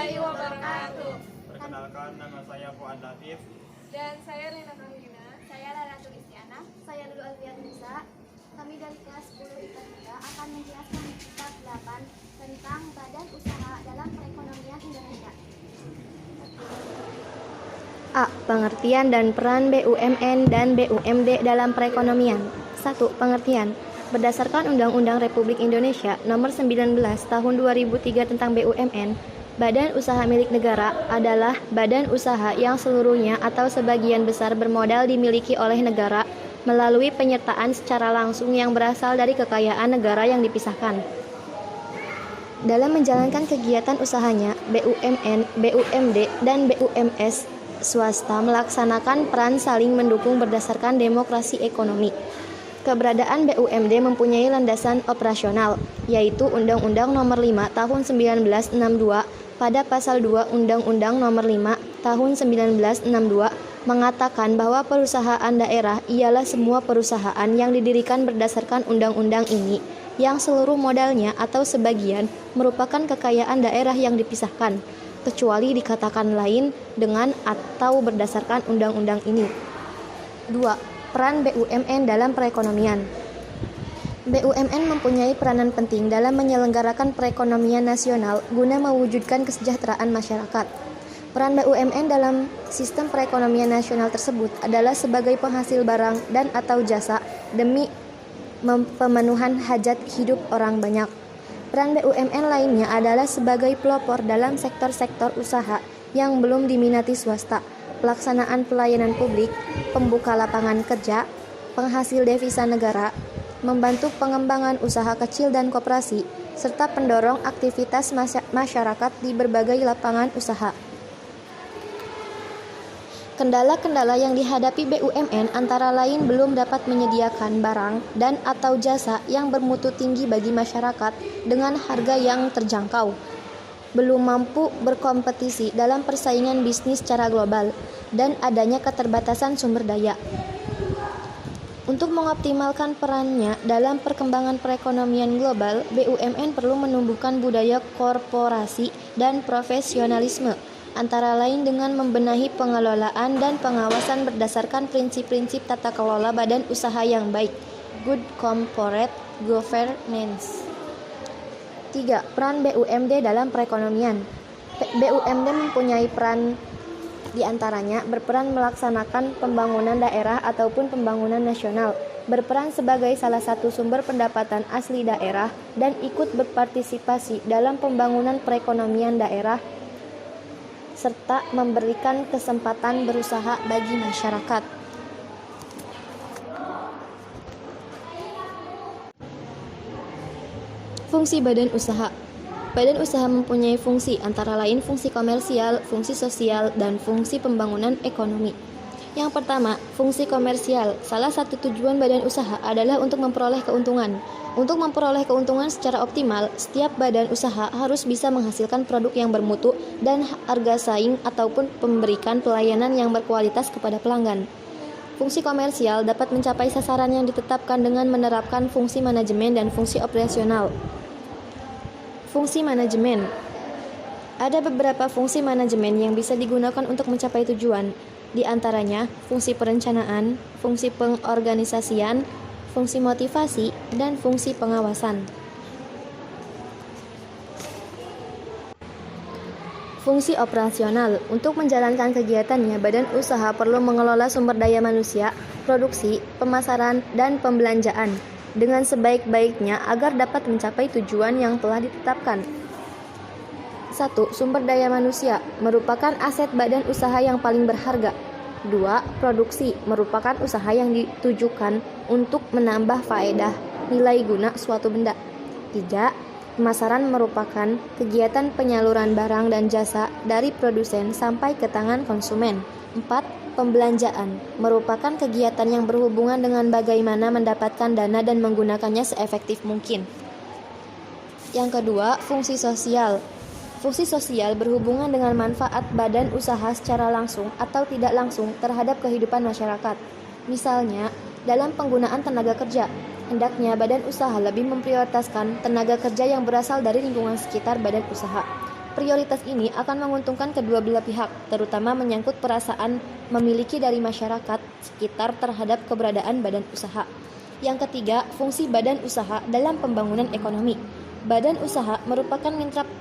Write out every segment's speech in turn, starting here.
warahmatullahi wabarakatuh. Perkenalkan, nama saya Fuad Latif. Dan saya Rina Karolina. Saya Lalatul Istiana. Saya Lulu Alfian Musa. Kami dari kelas 10 IPA 3 akan menjelaskan kitab 8 tentang badan usaha dalam perekonomian Indonesia. A. Pengertian dan peran BUMN dan BUMD dalam perekonomian. 1. Pengertian. Berdasarkan Undang-Undang Republik Indonesia Nomor 19 Tahun 2003 tentang BUMN, badan usaha milik negara adalah badan usaha yang seluruhnya atau sebagian besar bermodal dimiliki oleh negara melalui penyertaan secara langsung yang berasal dari kekayaan negara yang dipisahkan. Dalam menjalankan kegiatan usahanya, BUMN, BUMD, dan BUMS swasta melaksanakan peran saling mendukung berdasarkan demokrasi ekonomi. Keberadaan BUMD mempunyai landasan operasional, yaitu Undang-Undang Nomor 5 Tahun 1962 pada Pasal 2 Undang-Undang Nomor 5 Tahun 1962 mengatakan bahwa perusahaan daerah ialah semua perusahaan yang didirikan berdasarkan undang-undang ini, yang seluruh modalnya atau sebagian merupakan kekayaan daerah yang dipisahkan, kecuali dikatakan lain dengan atau berdasarkan undang-undang ini. 2. Peran BUMN dalam perekonomian. BUMN mempunyai peranan penting dalam menyelenggarakan perekonomian nasional guna mewujudkan kesejahteraan masyarakat. Peran BUMN dalam sistem perekonomian nasional tersebut adalah sebagai penghasil barang dan atau jasa demi pemenuhan hajat hidup orang banyak. Peran BUMN lainnya adalah sebagai pelopor dalam sektor-sektor usaha yang belum diminati swasta, pelaksanaan pelayanan publik, pembuka lapangan kerja, penghasil devisa negara, membantu pengembangan usaha kecil dan koperasi, serta pendorong aktivitas masyarakat di berbagai lapangan usaha. Kendala-kendala yang dihadapi BUMN antara lain belum dapat menyediakan barang dan atau jasa yang bermutu tinggi bagi masyarakat dengan harga yang terjangkau, belum mampu berkompetisi dalam persaingan bisnis secara global, dan adanya keterbatasan sumber daya. Untuk mengoptimalkan perannya dalam perkembangan perekonomian global, BUMN perlu menumbuhkan budaya korporasi dan profesionalisme, antara lain dengan membenahi pengelolaan dan pengawasan berdasarkan prinsip-prinsip tata kelola badan usaha yang baik, good corporate governance. 3. Peran BUMD dalam perekonomian. BUMD mempunyai peran diantaranya berperan melaksanakan pembangunan daerah ataupun pembangunan nasional, berperan sebagai salah satu sumber pendapatan asli daerah, dan ikut berpartisipasi dalam pembangunan perekonomian daerah, serta memberikan kesempatan berusaha bagi masyarakat. Fungsi badan usaha. Badan usaha mempunyai fungsi antara lain fungsi komersial, fungsi sosial, dan fungsi pembangunan ekonomi. Yang pertama, fungsi komersial. Salah satu tujuan badan usaha adalah untuk memperoleh keuntungan. Untuk memperoleh keuntungan secara optimal, setiap badan usaha harus bisa menghasilkan produk yang bermutu dan harga saing ataupun memberikan pelayanan yang berkualitas kepada pelanggan. Fungsi komersial dapat mencapai sasaran yang ditetapkan dengan menerapkan fungsi manajemen dan fungsi operasional. Fungsi manajemen. Ada beberapa fungsi manajemen yang bisa digunakan untuk mencapai tujuan. Di antaranya, fungsi perencanaan, fungsi pengorganisasian, fungsi motivasi, dan fungsi pengawasan. Fungsi operasional. Untuk menjalankan kegiatannya, badan usaha perlu mengelola sumber daya manusia, produksi, pemasaran, dan pembelanjaan dengan sebaik-baiknya agar dapat mencapai tujuan yang telah ditetapkan. 1. Sumber daya manusia merupakan aset badan usaha yang paling berharga. 2. Produksi merupakan usaha yang ditujukan untuk menambah faedah nilai guna suatu benda. 3. Pemasaran merupakan kegiatan penyaluran barang dan jasa dari produsen sampai ke tangan konsumen. 4. Pembelanjaan merupakan kegiatan yang berhubungan dengan bagaimana mendapatkan dana dan menggunakannya seefektif mungkin. Yang kedua, fungsi sosial. Fungsi sosial berhubungan dengan manfaat badan usaha secara langsung atau tidak langsung terhadap kehidupan masyarakat. Misalnya, dalam penggunaan tenaga kerja, hendaknya badan usaha lebih memprioritaskan tenaga kerja yang berasal dari lingkungan sekitar badan usaha. Prioritas ini akan menguntungkan kedua belah pihak, terutama menyangkut perasaan memiliki dari masyarakat sekitar terhadap keberadaan badan usaha. Yang ketiga, fungsi badan usaha dalam pembangunan ekonomi. Badan usaha merupakan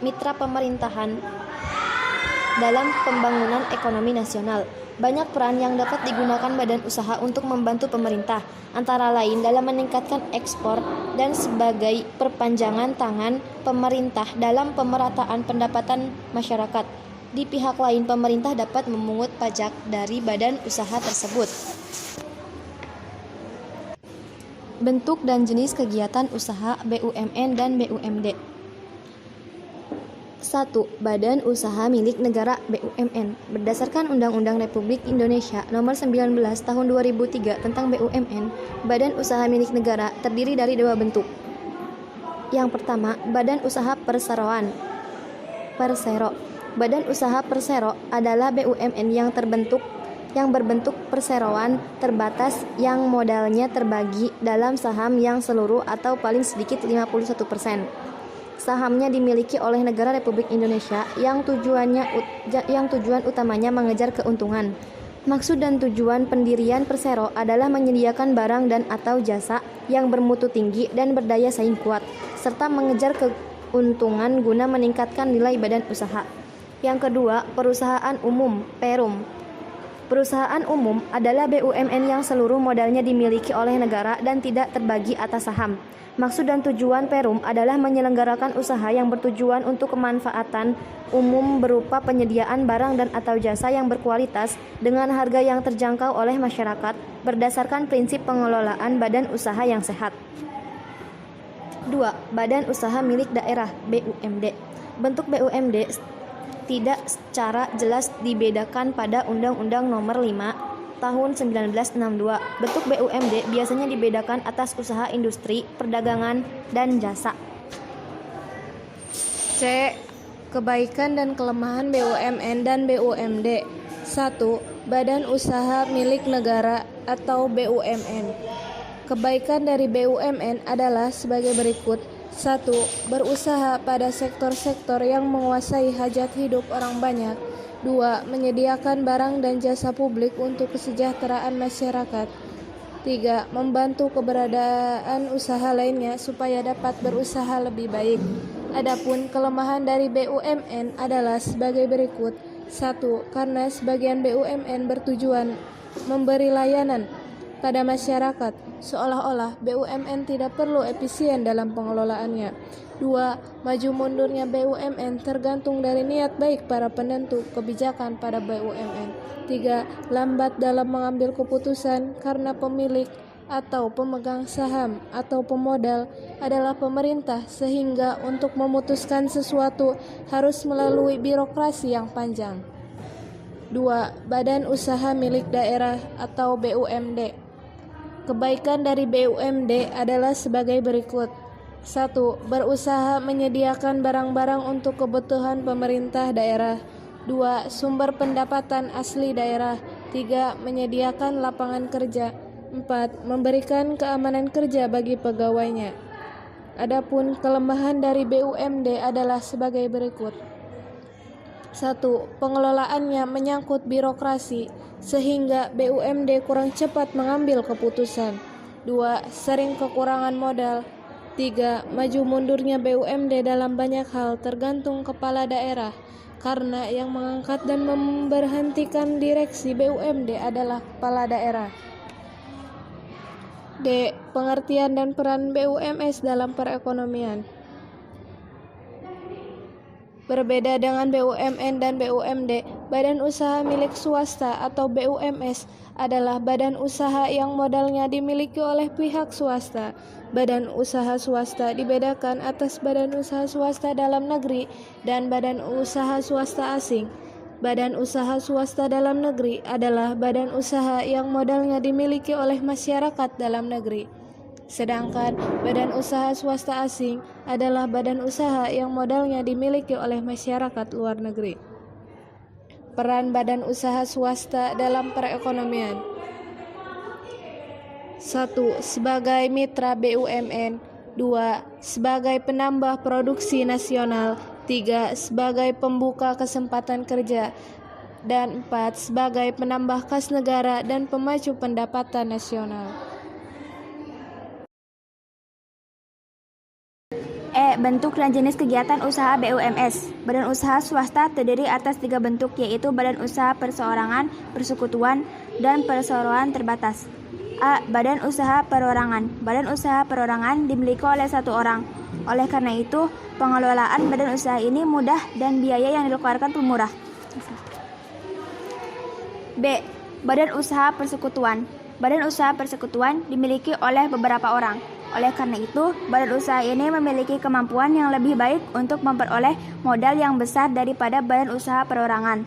mitra pemerintahan dalam pembangunan ekonomi nasional. Banyak peran yang dapat digunakan badan usaha untuk membantu pemerintah, antara lain dalam meningkatkan ekspor dan sebagai perpanjangan tangan pemerintah dalam pemerataan pendapatan masyarakat. Di pihak lain, pemerintah dapat memungut pajak dari badan usaha tersebut. Bentuk dan jenis kegiatan usaha BUMN dan BUMD. 1. Badan Usaha Milik Negara BUMN. Berdasarkan Undang-Undang Republik Indonesia Nomor 19 Tahun 2003 tentang BUMN, Badan Usaha Milik Negara terdiri dari dua bentuk. Yang pertama, Badan Usaha Perseroan (Persero). Badan Usaha Persero adalah BUMN yang berbentuk perseroan terbatas yang modalnya terbagi dalam saham yang seluruh atau paling sedikit 51%. Sahamnya dimiliki oleh negara Republik Indonesia yang tujuan utamanya mengejar keuntungan. Maksud dan tujuan pendirian Persero adalah menyediakan barang dan atau jasa yang bermutu tinggi dan berdaya saing kuat, serta mengejar keuntungan guna meningkatkan nilai badan usaha. Yang kedua, perusahaan umum (Perum). Perusahaan umum adalah BUMN yang seluruh modalnya dimiliki oleh negara dan tidak terbagi atas saham. Maksud dan tujuan Perum adalah menyelenggarakan usaha yang bertujuan untuk kemanfaatan umum berupa penyediaan barang dan atau jasa yang berkualitas dengan harga yang terjangkau oleh masyarakat berdasarkan prinsip pengelolaan badan usaha yang sehat. 2. Badan Usaha Milik Daerah BUMD. Bentuk BUMD tidak secara jelas dibedakan pada Undang-Undang Nomor 5 Tahun 1962. Bentuk BUMD biasanya dibedakan atas usaha industri, perdagangan, dan jasa. C. Kebaikan dan kelemahan BUMN dan BUMD. 1. Badan Usaha Milik Negara atau BUMN. Kebaikan dari BUMN adalah sebagai berikut. 1. Berusaha pada sektor-sektor yang menguasai hajat hidup orang banyak. 2. Menyediakan barang dan jasa publik untuk kesejahteraan masyarakat. 3. Membantu keberadaan usaha lainnya supaya dapat berusaha lebih baik. Adapun kelemahan dari BUMN adalah sebagai berikut. 1. Karena sebagian BUMN bertujuan memberi layanan pada masyarakat, seolah-olah BUMN tidak perlu efisien dalam pengelolaannya. 2. Maju mundurnya BUMN tergantung dari niat baik para penentu kebijakan pada BUMN. 3. Lambat dalam mengambil keputusan karena pemilik atau pemegang saham atau pemodal adalah pemerintah, sehingga untuk memutuskan sesuatu harus melalui birokrasi yang panjang. 2. Badan Usaha Milik Daerah atau BUMD. Kebaikan dari BUMD adalah sebagai berikut. 1. Berusaha menyediakan barang-barang untuk kebutuhan pemerintah daerah. 2. Sumber pendapatan asli daerah. 3. Menyediakan lapangan kerja. 4. Memberikan keamanan kerja bagi pegawainya. Adapun kelemahan dari BUMD adalah sebagai berikut. 1. Pengelolaannya menyangkut birokrasi, sehingga BUMD kurang cepat mengambil keputusan. 2. Sering kekurangan modal. 3. Maju mundurnya BUMD dalam banyak hal tergantung kepala daerah, karena yang mengangkat dan memberhentikan direksi BUMD adalah kepala daerah. D. Pengertian dan peran BUMS dalam perekonomian. Berbeda dengan BUMN dan BUMD, badan usaha milik swasta atau BUMS adalah badan usaha yang modalnya dimiliki oleh pihak swasta. Badan usaha swasta dibedakan atas badan usaha swasta dalam negeri dan badan usaha swasta asing. Badan usaha swasta dalam negeri adalah badan usaha yang modalnya dimiliki oleh masyarakat dalam negeri. Sedangkan badan usaha swasta asing adalah badan usaha yang modalnya dimiliki oleh masyarakat luar negeri. Peran badan usaha swasta dalam perekonomian. 1. Sebagai mitra BUMN. 2. Sebagai penambah produksi nasional. 3. Sebagai pembuka kesempatan kerja. Dan 4. Sebagai penambah kas negara dan pemacu pendapatan nasional. Bentuk dan jenis kegiatan usaha BUMS. Badan usaha swasta terdiri atas 3 bentuk, yaitu badan usaha perseorangan, persekutuan, dan perseroan terbatas. A. Badan usaha perorangan. Badan usaha perorangan dimiliki oleh 1 orang. Oleh karena itu, pengelolaan badan usaha ini mudah dan biaya yang dikeluarkan pun murah. B. Badan usaha persekutuan. Badan usaha persekutuan dimiliki oleh beberapa orang. Oleh karena itu, badan usaha ini memiliki kemampuan yang lebih baik untuk memperoleh modal yang besar daripada badan usaha perorangan.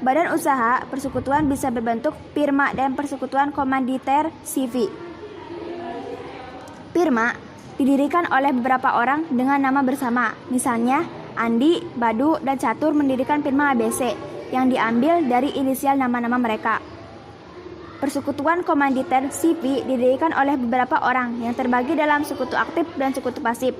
Badan usaha persekutuan bisa berbentuk firma dan persekutuan komanditer CV. Firma didirikan oleh beberapa orang dengan nama bersama. Misalnya, Andi, Badu, dan Catur mendirikan firma ABC yang diambil dari inisial nama-nama mereka. Persekutuan komanditer CV didirikan oleh beberapa orang yang terbagi dalam sekutu aktif dan sekutu pasif.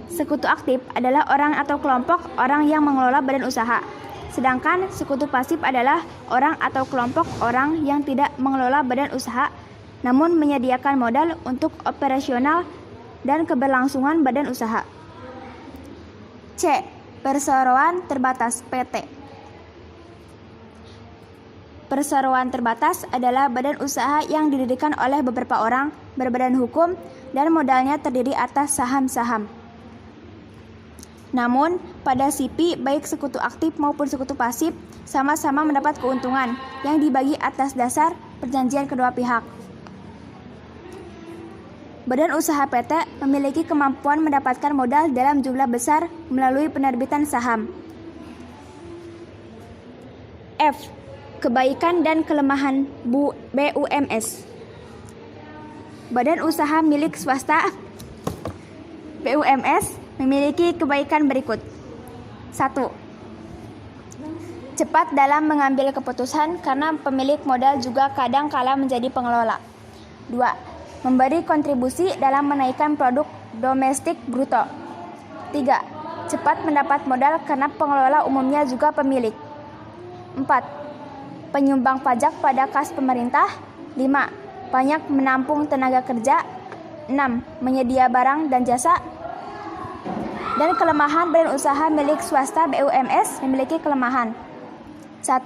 Sekutu aktif adalah orang atau kelompok orang yang mengelola badan usaha. Sedangkan sekutu pasif adalah orang atau kelompok orang yang tidak mengelola badan usaha, namun menyediakan modal untuk operasional dan keberlangsungan badan usaha. C. Perseroan terbatas PT. Perseroan terbatas adalah badan usaha yang didirikan oleh beberapa orang, berbadan hukum, dan modalnya terdiri atas saham-saham. Namun, pada CV, baik sekutu aktif maupun sekutu pasif sama-sama mendapat keuntungan yang dibagi atas dasar perjanjian kedua pihak. Badan usaha PT memiliki kemampuan mendapatkan modal dalam jumlah besar melalui penerbitan saham. F. Kebaikan dan kelemahan BUMS. Badan usaha milik swasta BUMS memiliki kebaikan berikut. 1. Cepat dalam mengambil keputusan karena pemilik modal juga kadang kala menjadi pengelola. 2. Memberi kontribusi dalam menaikkan produk domestik bruto. 3. Cepat mendapat modal karena pengelola umumnya juga pemilik. 4. Penyumbang pajak pada kas pemerintah. 5. Banyak menampung tenaga kerja. 6. Menyedia barang dan jasa. Dan kelemahan badan usaha milik swasta BUMS memiliki kelemahan. 1.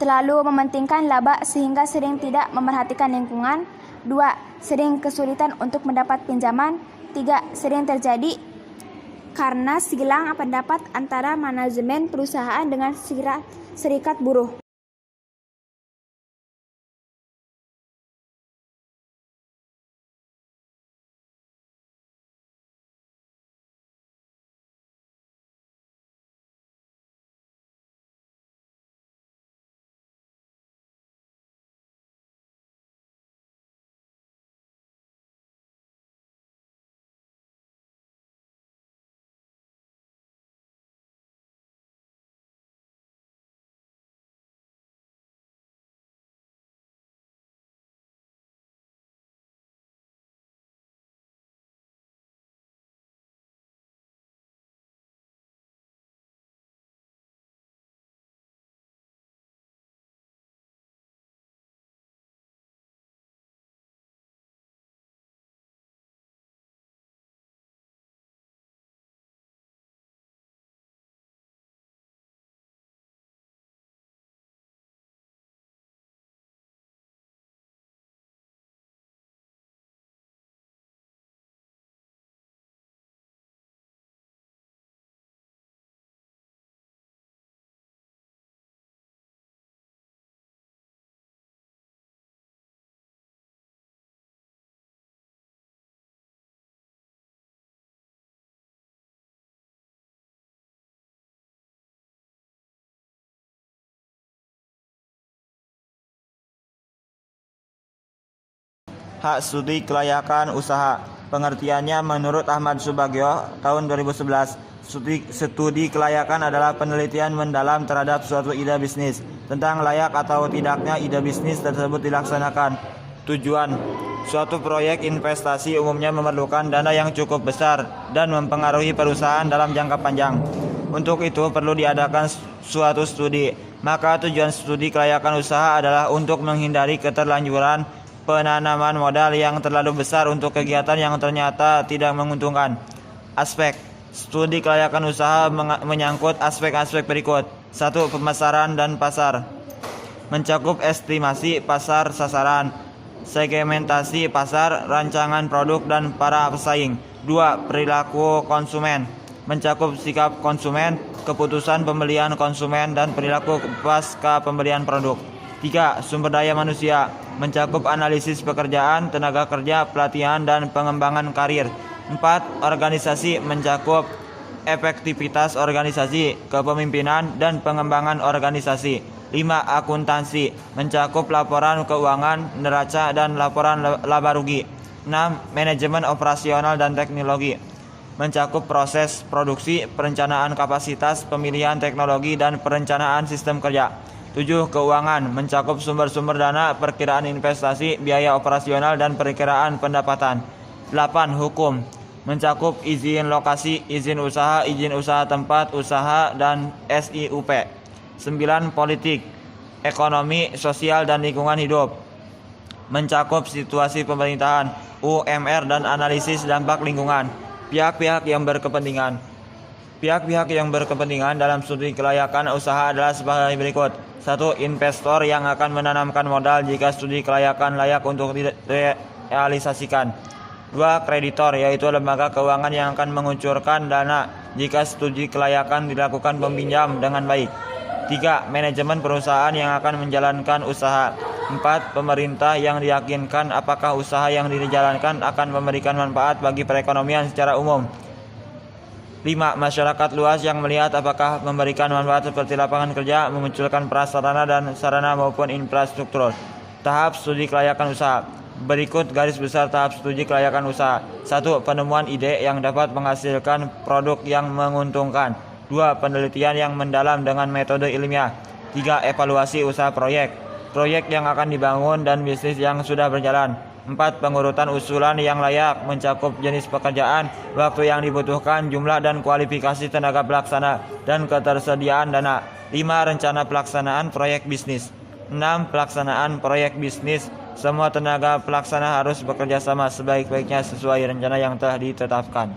Terlalu mementingkan laba sehingga sering tidak memerhatikan lingkungan. 2. Sering kesulitan untuk mendapat pinjaman. 3. Sering terjadi karena silang pendapat antara manajemen perusahaan dengan serikat buruh. Hak studi kelayakan usaha. Pengertiannya menurut Ahmad Subagio tahun 2011, studi kelayakan adalah penelitian mendalam terhadap suatu ide bisnis tentang layak atau tidaknya ide bisnis tersebut dilaksanakan. Tujuan Suatu proyek investasi umumnya memerlukan dana yang cukup besar dan mempengaruhi perusahaan dalam jangka panjang. Untuk itu perlu diadakan suatu studi. Maka tujuan studi kelayakan usaha adalah untuk menghindari keterlanjuran penanaman modal yang terlalu besar untuk kegiatan yang ternyata tidak menguntungkan. Aspek studi kelayakan usaha menyangkut aspek-aspek berikut. 1. Pemasaran dan pasar. Mencakup estimasi pasar sasaran, segmentasi pasar, rancangan produk dan para pesaing. 2. Perilaku konsumen. Mencakup sikap konsumen, keputusan pembelian konsumen dan perilaku pasca pembelian produk. 3. Sumber daya manusia. Mencakup analisis pekerjaan, tenaga kerja, pelatihan dan pengembangan karir. 4. Organisasi. Mencakup efektivitas organisasi, kepemimpinan dan pengembangan organisasi. 5. Akuntansi. Mencakup laporan keuangan, neraca dan laporan laba rugi. 6. Manajemen operasional dan teknologi. Mencakup proses produksi, perencanaan kapasitas, pemilihan teknologi dan perencanaan sistem kerja. 7. Keuangan. Mencakup sumber-sumber dana, perkiraan investasi, biaya operasional dan perkiraan pendapatan. 8. Hukum. Mencakup izin lokasi, izin usaha tempat usaha dan SIUP. 9. Politik, ekonomi, sosial dan lingkungan hidup. Mencakup situasi pemerintahan, UMR dan analisis dampak lingkungan. Pihak-pihak yang berkepentingan. Pihak-pihak yang berkepentingan dalam studi kelayakan usaha adalah sebagai berikut. 1. Investor yang akan menanamkan modal jika studi kelayakan layak untuk direalisasikan. 2. Kreditor, yaitu lembaga keuangan yang akan mengucurkan dana jika studi kelayakan dilakukan peminjam dengan baik. 3. Manajemen perusahaan yang akan menjalankan usaha. 4. Pemerintah yang diyakinkan apakah usaha yang dijalankan akan memberikan manfaat bagi perekonomian secara umum. 5. Masyarakat luas yang melihat apakah memberikan manfaat seperti lapangan kerja, memunculkan prasarana dan sarana maupun infrastruktur. Tahap studi kelayakan usaha. Berikut garis besar tahap studi kelayakan usaha. 1. Penemuan ide yang dapat menghasilkan produk yang menguntungkan. 2. Penelitian yang mendalam dengan metode ilmiah. 3. Evaluasi usaha proyek yang akan dibangun dan bisnis yang sudah berjalan. 4. Pengurutan usulan yang layak mencakup jenis pekerjaan, waktu yang dibutuhkan, jumlah dan kualifikasi tenaga pelaksana, dan ketersediaan dana. 5. Rencana pelaksanaan proyek bisnis. 6. Pelaksanaan proyek bisnis. Semua tenaga pelaksana harus bekerja sama sebaik-baiknya sesuai rencana yang telah ditetapkan.